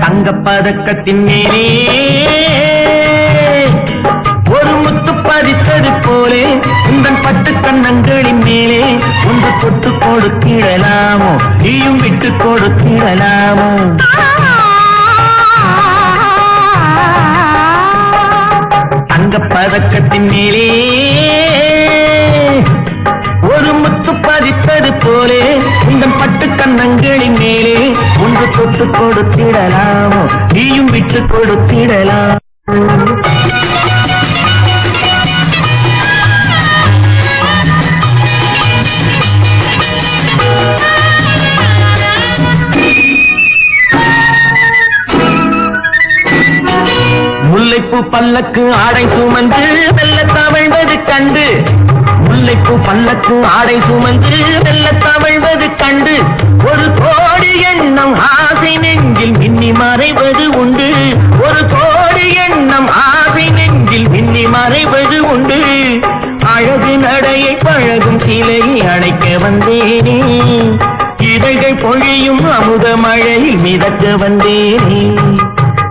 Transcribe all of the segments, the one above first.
தங்கப்பதக்கத்தின் மேலே ஒரு முத்து பதித்தது போலே உங்கள் பட்டு கண்ணங்களின் மேலே ஒன்று தொட்டு கொடுத்திடலாமோ நீயும் விட்டு கொடுத்திடலாமோ தங்கப்பதக்கத்தின் மேலே ஒரு முத்து பதித்தது போலே உங்கள் பட்டு கண்ணங்களின் மேலே ஒன்று தொட்டு கொடுத்திடலாமோ நீயும் விட்டு கொடுத்திடலாம் முல்லைப்பூ பல்லக்கு ஆடை சுமந்து மெல்ல தவழ்வது கண்டு முல்லைப்பூ பல்லக்கு ஆடை சுமந்து மெல்ல தவழ்வது கண்டு ஒரு கோடி எண்ணம் ஆசை நெஞ்சில் மின்னி மறைவது உண்டு ஒரு கோடி எண்ணம் ஆசை நெஞ்சில் மின்னி மறைவது உண்டு அழகு நடையை பழகும் சிலையை அணைக்க வந்தேனே இதழ்கள் பொழியும் அமுத மழையில் மிதக்க வந்தேனே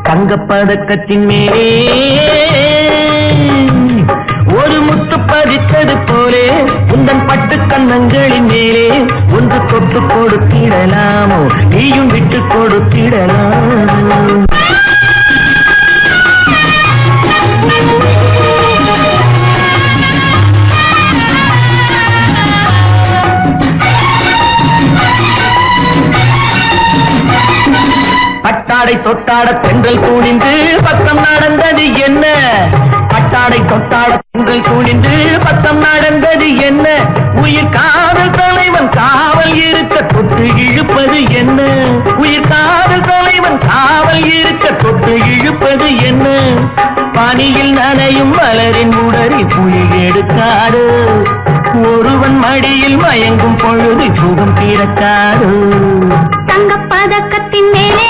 தங்கப்பதக்கத்தின் மேலே ஒரு முத்து பதித்தது போலே உந்தன் பட்டு கண்ணங்களின் மேலே ஒன்று தொட்டு கொடுத்திடலாமோ நீயும் விட்டு கொடுத்திடலாமோ பட்டாடை தொட்டாட பெண்கள் கூடிந்து பக்கம் நடந்தது என்ன பட்டாடை தொட்டாட பெண்கள் கூடிந்து பக்கம் நடந்தது என்ன உயிர் காதல் தலைவன் காவல் இருக்க தொட்டு இழுப்பது என்ன உயிர் காதல் தலைவன் காவல் இருக்க தொட்டு இழுப்பது என்ன பனியில் நனையும் மலரின் உடறி புலி எடுக்காது ஒருவன் மடியில் மயங்கும் பொழுது சுகம் பிறக்காது தங்கப்பதக்கத்தின் மேலே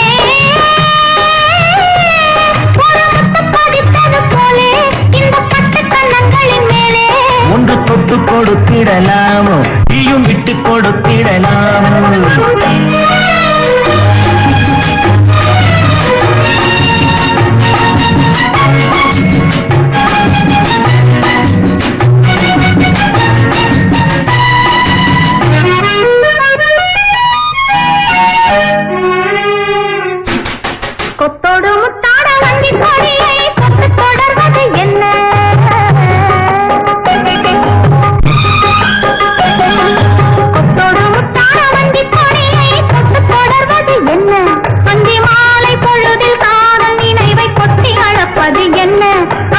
ஒன்று தொட்டு கொடுத்திடலாமோ நீயும் விட்டு கொடுத்திடலாமோ கொத்தோடு முத்தாட வண்டி கொடியை கொத்து தொடர்வது என்ன கொத்தோடு முத்தாட வண்டி கொடியை கொத்து தொடர்வது என்ன அந்தி மாலை பொழுதில் காதல் நினைவை கொட்டி அழப்பது என்ன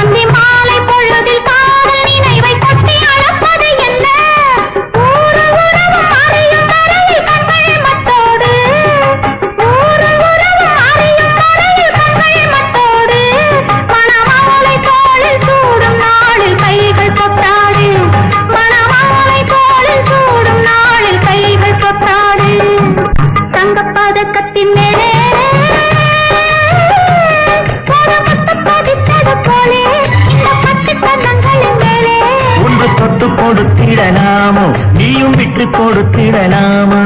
அந்தி மாலை பொழுதில் காதல் நினைவை கொட்டி அழப்பது என்ன ஊரு உறவு அறியும் வரையில் கண்கள் மத்தோடு ஊரு உறவு அறியும் வரையில் கண்கள் மத்தோடு மணமாலை தோளில் சூடும் நாளில் கைகள் கொத்தாடு மணமாலை தோளில் சூடும் நாளில் கைகள் கொத்தாடு தங்கப்பதக்கத்தின் மேலே பதித்தது போலே இந்த பட்டு கண்ணங்களின் மேலே ஒன்று தொட்டு கொடுத்திடலாமோ நீயும் விட்டு கொடுத்திடலாமோ